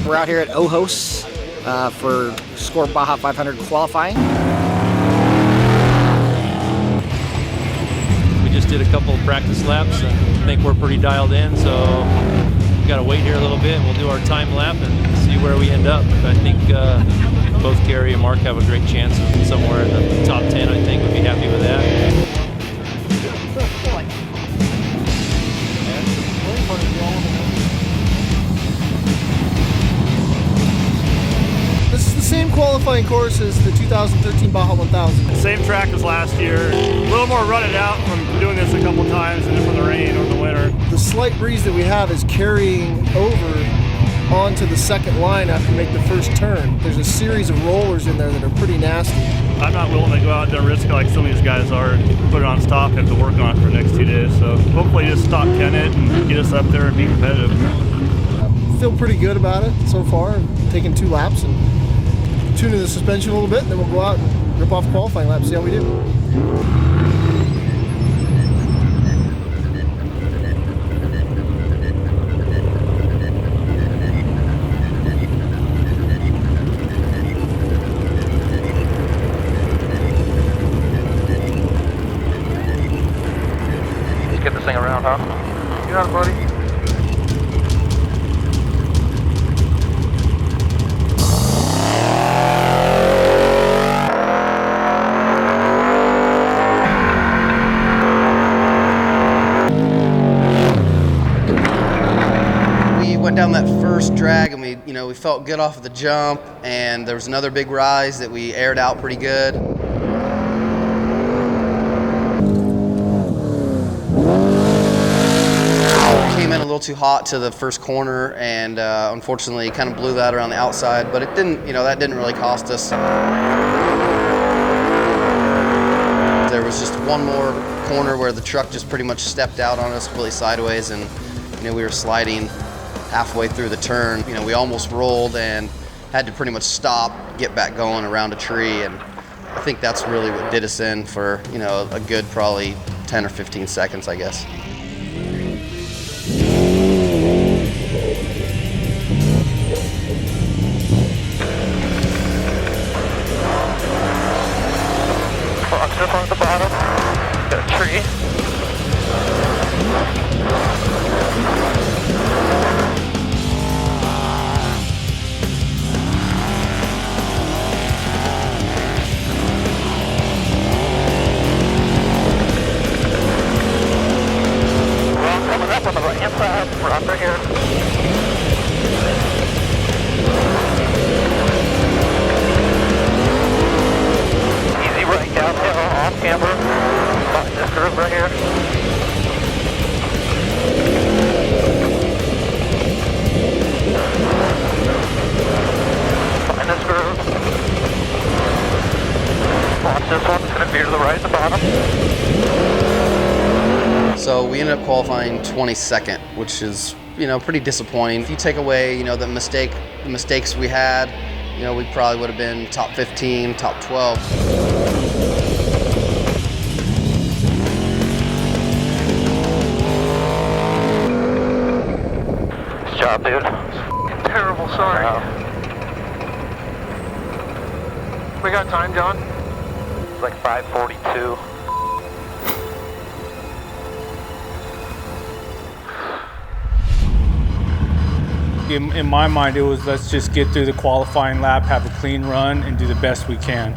We're out here at Ojos for SCORE Baja 500 qualifying. We just did a couple of practice laps and think we're pretty dialed in, so we got to wait here a little bit. We'll do our time lap and see where we end up. I think both Gary and Mark have a great chance of somewhere in the top 10. I think we'd be happy with that. This is the same qualifying course as the 2013 Baja 1000. Same track as last year. A little more run it out from doing this a couple times and from the rain or the winter. The slight breeze that we have is carrying over onto the second line after we make the first turn. There's a series of rollers in there that are pretty nasty. I'm not willing to go out there and risk it like some of these guys are and put it on stock and have to work on it for the next 2 days. So hopefully just stock 10 it and get us up there and be competitive. Feel pretty good about it so far. Taking 2 laps and tuning the suspension a little bit, and then we'll go out and rip off a qualifying lap and see how we do. Let's get this thing around, huh? You got it, buddy. Went down that first drag and we felt good off of the jump, and there was another big rise that we aired out pretty good. Came in a little too hot to the first corner, and unfortunately kind of blew that around the outside, but it didn't, that didn't really cost us. There was just one more corner where the truck just pretty much stepped out on us completely sideways, and we were sliding halfway through the turn. We almost rolled and had to pretty much stop, get back going around a tree, and I think that's really what did us in for, a good probably 10 or 15 seconds, I guess. Box up on the bottom, got a tree. On the right hand side, we're under here. Easy right downhill, off camber. Find this groove right here. Find this groove. Watch this one, it's going to veer to the right at the bottom. So we ended up qualifying 22nd, which is, pretty disappointing. If you take away, the mistakes we had, we probably would have been top 15, top 12. Good job, dude. Terrible, sorry. Wow. We got time, John? It's like 5:42. In my mind, it was let's just get through the qualifying lap, have a clean run, and do the best we can.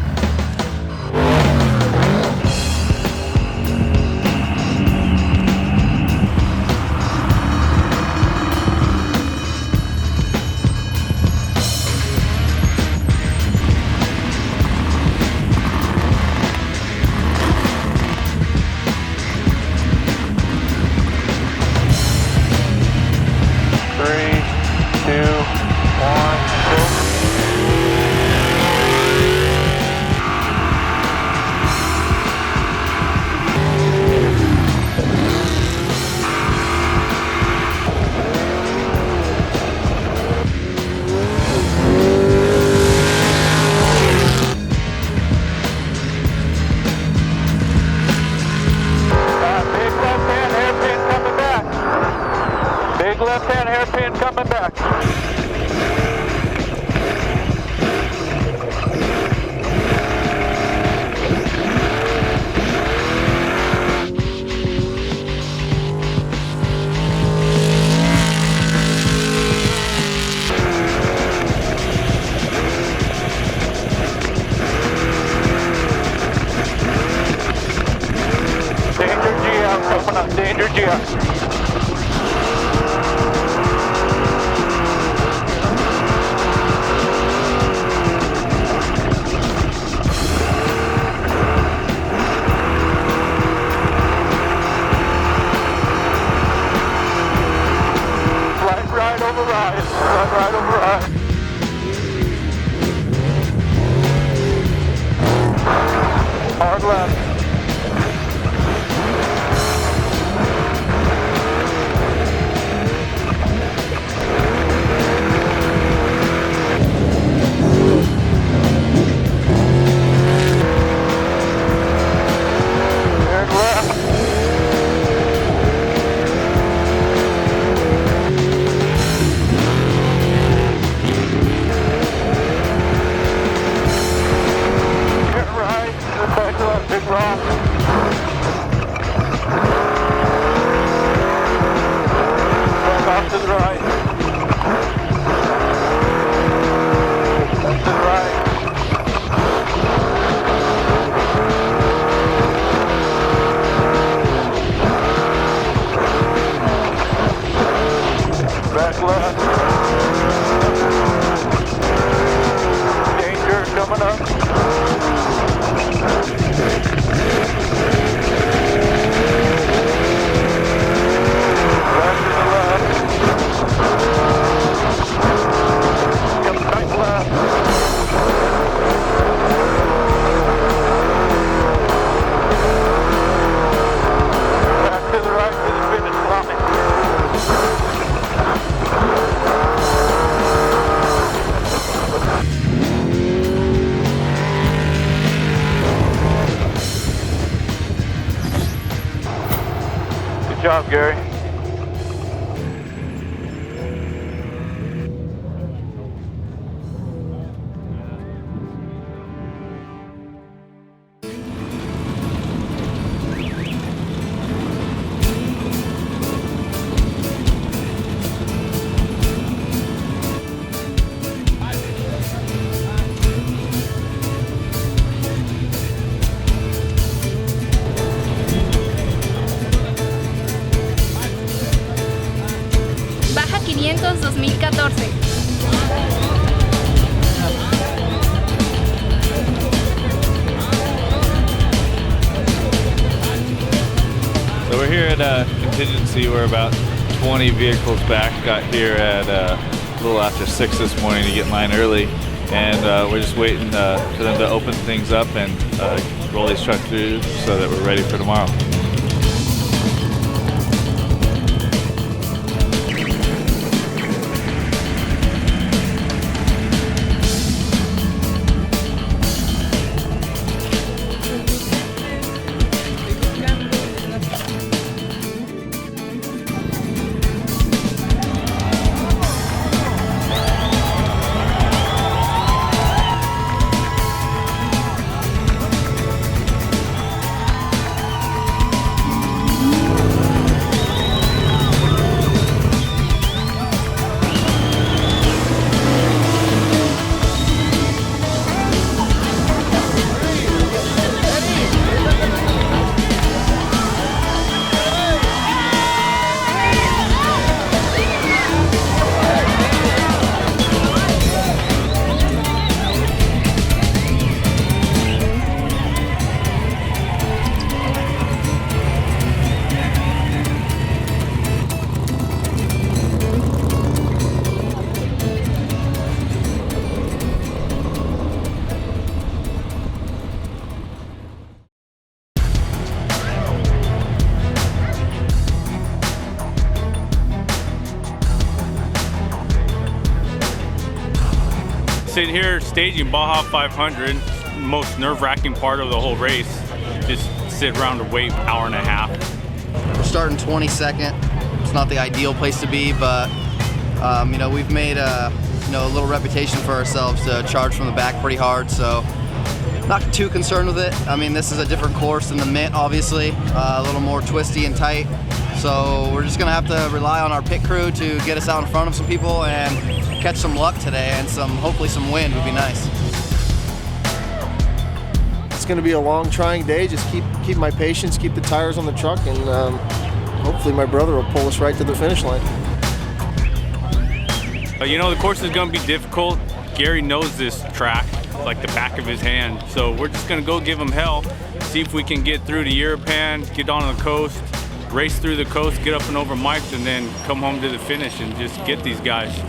Big left-hand hairpin coming back. coming up, danger jet. Right over right, right over right. Hard left. Turn left. Big rock. Back off to the right. Back to the right. Back left. Danger coming up. Good job, Gary. Baja 500 2014. So we're here at contingency. We're about 20 vehicles back. Got here at a little after 6 this morning to get in line early, and we're just waiting for them to open things up and roll these trucks through so that we're ready for tomorrow. Sitting here staging Baja 500, most nerve-wracking part of the whole race. Just sit around and wait an hour and a half. We're starting 22nd. It's not the ideal place to be, but you know, we've made a little reputation for ourselves to charge from the back pretty hard, so not too concerned with it. I mean, this is a different course than the Mint, obviously, a little more twisty and tight. So we're just gonna have to rely on our pit crew to get us out in front of some people and catch some luck today, and hopefully some wind would be nice. going to be a long, trying day. Just keep my patience, keep the tires on the truck, and hopefully my brother will pull us right to the finish line. You know, the course is going to be difficult. Gary knows this track like the back of his hand. So we're just going to go give him hell, see if we can get through to Europan, get on the coast, race through the coast, get up and over Mike's, and then come home to the finish and just get these guys.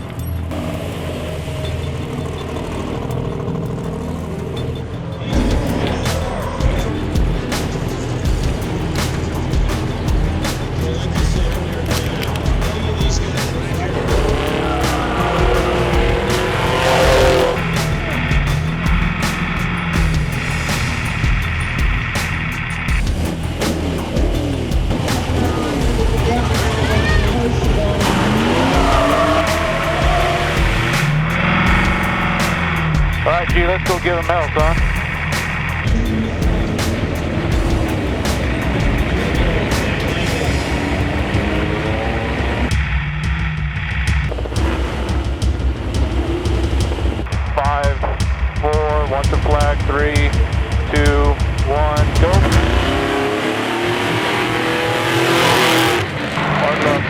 All right, G, let's go give him hell, son. Five, four, watch the flag, 3, 2, 1, go. Hard luck.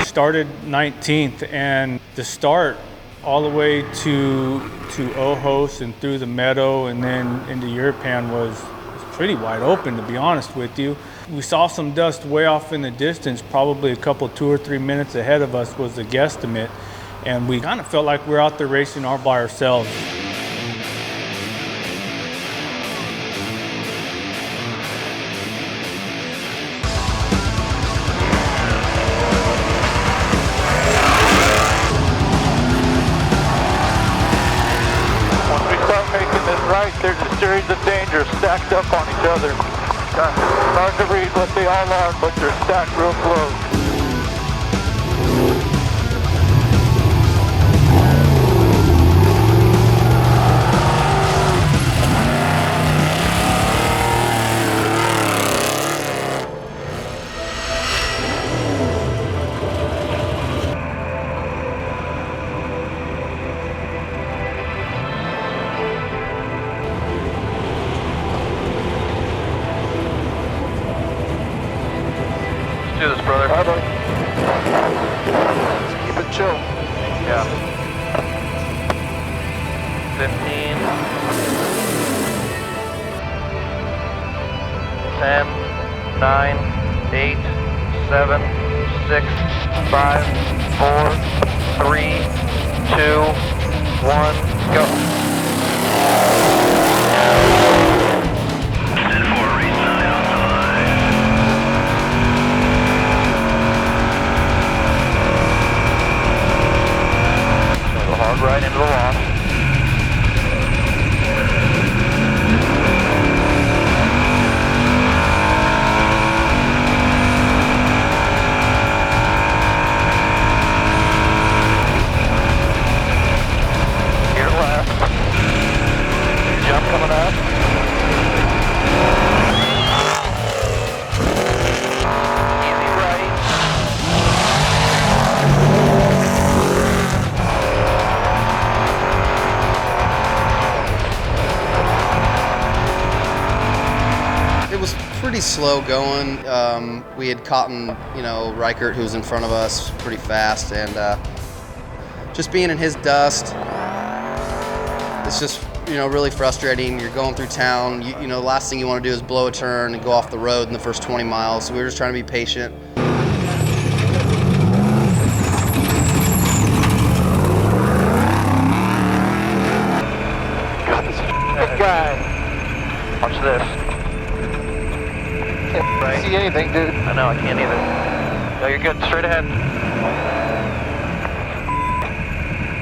Started 19th, and the start all the way to Ojos and through the meadow and then into Europan was pretty wide open, to be honest with you. We saw some dust way off in the distance, probably a couple 2 or 3 minutes ahead of us was the guesstimate, and we kind of felt like we were out there racing all by ourselves. There's a series of dangers stacked up on each other. Hard to read what they all are, but they're stacked real close. Do this, brother. All right, buddy. Keep it chill. Yeah. 15. 10, 9, 8, 7, 6, 5, 4, 3, 2, 1, go. Right into the loss. Here left. Jump coming up. Easy right. Pretty slow going. We had caught, Reichert, who was in front of us, pretty fast, and just being in his dust, it's just really frustrating. You're going through town. The last thing you want to do is blow a turn and go off the road in the first 20 miles. So we were just trying to be patient. this? Can't see anything, dude. I know, I can't either. No, you're good. Straight ahead.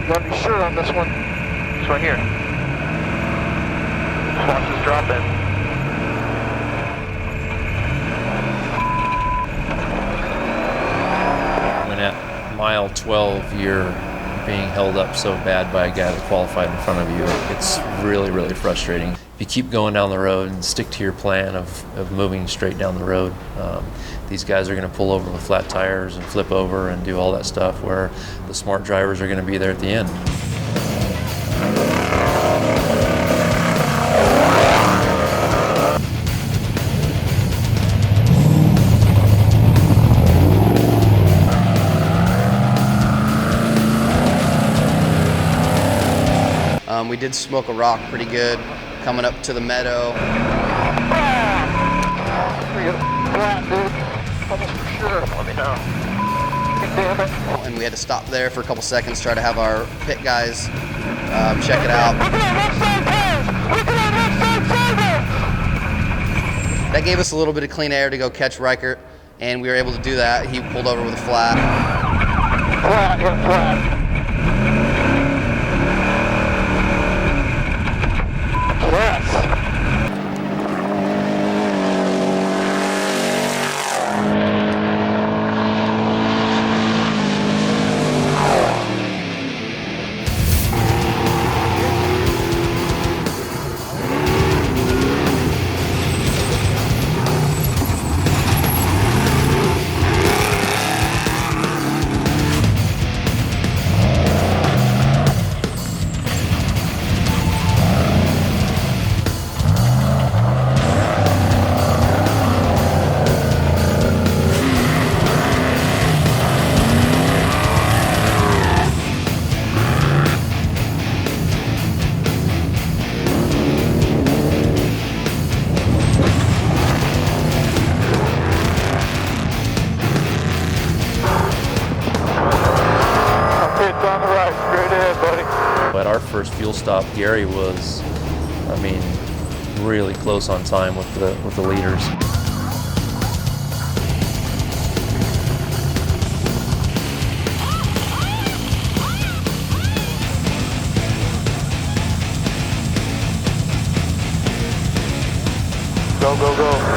You gotta be sure on this one. It's right here. Just watch this drop in. When at mile 12 you're being held up so bad by a guy that qualified in front of you, it's really, really frustrating. If you keep going down the road and stick to your plan of moving straight down the road, these guys are going to pull over with flat tires and flip over and do all that stuff, where the smart drivers are going to be there at the end. We did smoke a rock pretty good coming up to the meadow. Flat, dude. Almost for sure. Let me know. Damn it. And we had to stop there for a couple seconds, try to have our pit guys check it out. That gave us a little bit of clean air to go catch Reichert, and we were able to do that. He pulled over with a flat. Flat, yeah, flat. Yes. At our first fuel stop, Gary was, really close on time with the leaders. Go, go, go.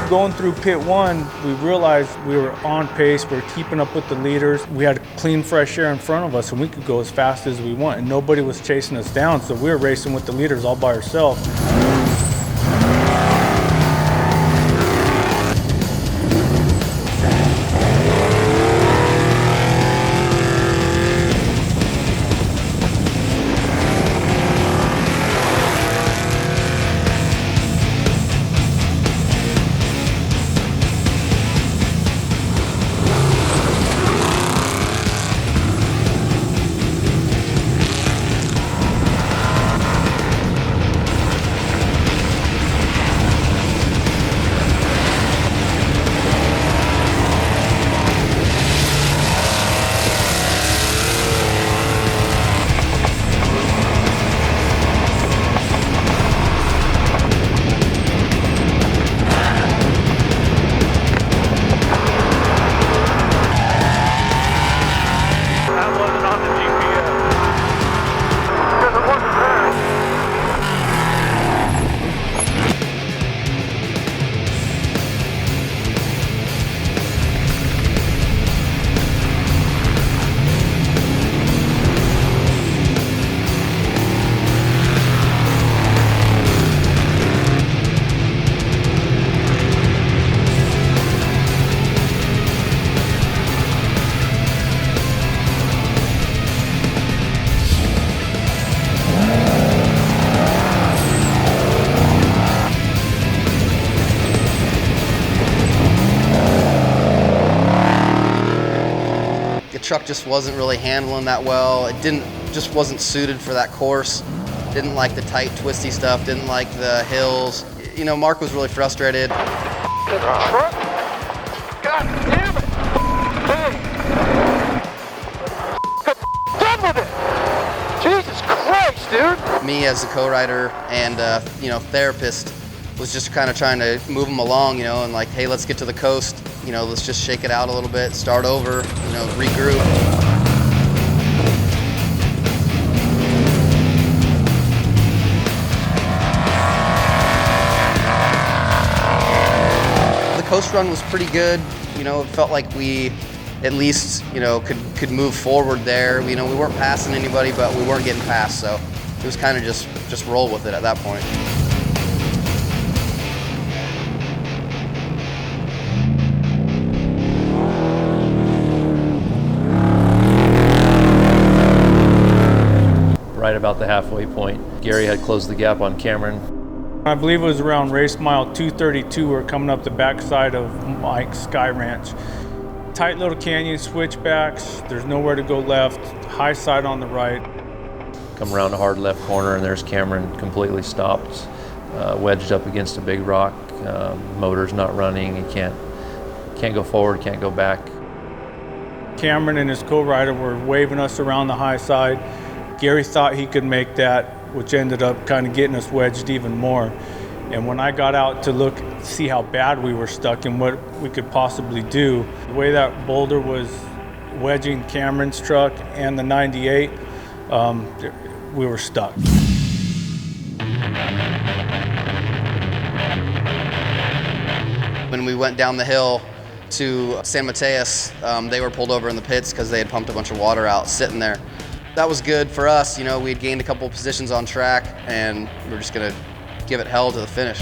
Going through pit 1, we realized we were on pace, we were keeping up with the leaders. We had clean, fresh air in front of us, and we could go as fast as we want, and nobody was chasing us down, so we were racing with the leaders all by ourselves. Truck just wasn't really handling that well. It just wasn't suited for that course. Didn't like the tight, twisty stuff. Didn't like the hills. You know, Mark was really frustrated. God damn it! Hey! Me as a co-rider and therapist was just kind of trying to move them along, and like, hey, let's get to the coast, let's just shake it out a little bit, start over, regroup. The coast run was pretty good. It felt like we at least, could move forward there. We weren't passing anybody, but we weren't getting past, so it was kind of just roll with it at that point. Right about the halfway point, Gary had closed the gap on Cameron. I believe it was around race mile 232. We're coming up the backside of Mike's Sky Ranch. Tight little canyon, switchbacks, there's nowhere to go left, high side on the right. Come around a hard left corner and there's Cameron completely stopped, wedged up against a big rock. Motor's not running, he can't go forward, can't go back. Cameron and his co-rider were waving us around the high side. Gary thought he could make that, which ended up kind of getting us wedged even more. And when I got out to see how bad we were stuck and what we could possibly do, the way that boulder was wedging Cameron's truck and the 98, we were stuck. When we went down the hill to San Mateus, they were pulled over in the pits because they had pumped a bunch of water out sitting there. That was good for us. We had gained a couple positions on track, and we were just going to give it hell to the finish.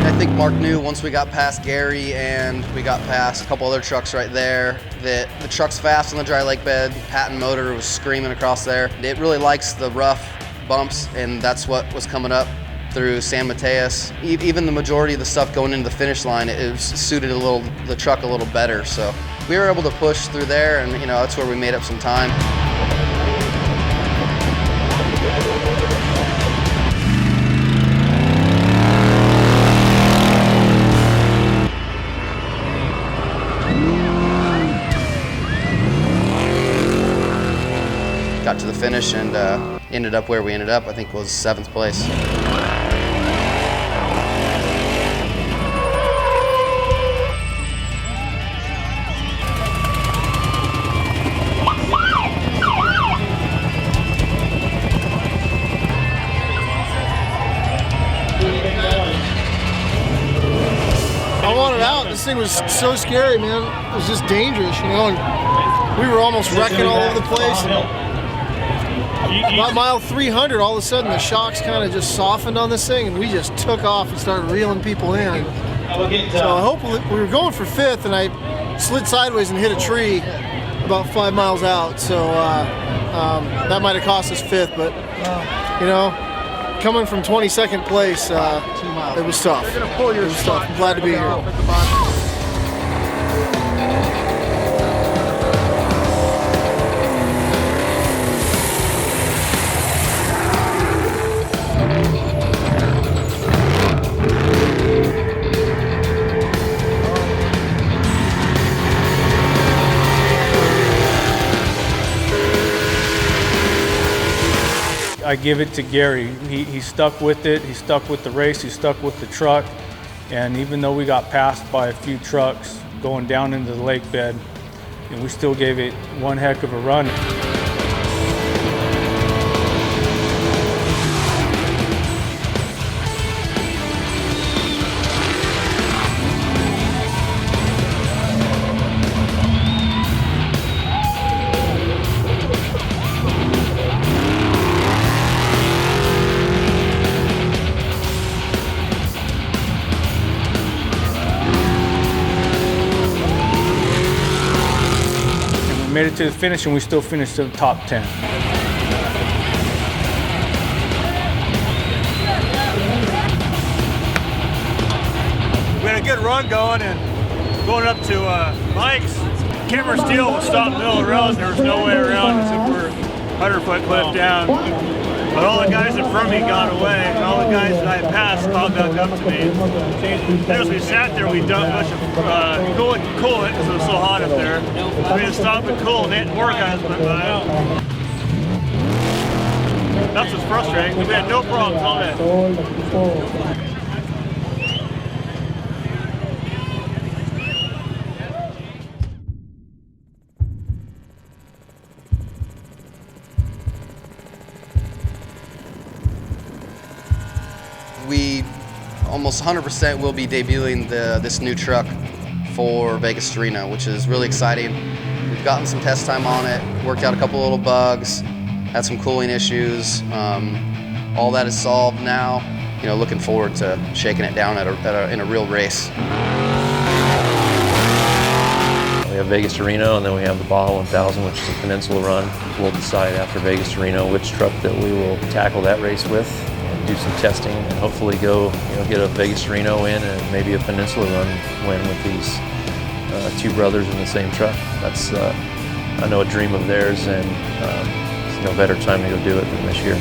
I think Mark knew once we got past Gary and we got past a couple other trucks right there that the truck's fast on the dry lake bed. Patton motor was screaming across there. It really likes the rough bumps, and that's what was coming up through San Mateus. Even the majority of the stuff going into the finish line, it suited the truck a little better. So we were able to push through there, and that's where we made up some time. Got to the finish and ended up where we ended up. I think was 7th place. I wanted out. This thing was so scary, man. It was just dangerous, and we were almost wrecking all over the place. About mile 300, all of a sudden the shocks kind of just softened on this thing, and we just took off and started reeling people in. So I hope we were going for 5th, and I slid sideways and hit a tree about 5 miles out. So that might have cost us 5th, but coming from 22nd place, it was tough. It was tough. I'm glad to be here. I give it to Gary. He stuck with it. He stuck with the race. He stuck with the truck. And even though we got passed by a few trucks going down into the lake bed, we still gave it one heck of a run. Made it to the finish, and we still finished in the top 10. We had a good run going, and going up to Mike's, camera steel was stopped in the middle of the road, and there was no way around except for 100-foot cliff down. But all the guys in front of me got away, and all the guys that I passed caught back up to me. As we sat there, we dumped a bunch of coolant because it was so hot up there. We had to stop and cool, and more guys went by. That's what's frustrating, because we had no problems all day. We almost 100% will be debuting this new truck for Vegas to Reno, which is really exciting. We've gotten some test time on it, worked out a couple little bugs, had some cooling issues. All that is solved now. You know, looking forward to shaking it down in a real race. We have Vegas to Reno, and then we have the Baja 1000, which is a peninsula run. We'll decide after Vegas to Reno which truck that we will tackle that race with, and do some testing, and hopefully go, get a Vegas to Reno win and maybe a peninsula run win with these two brothers in the same truck. That's, I know, a dream of theirs, and there's no better time to go do it than this year.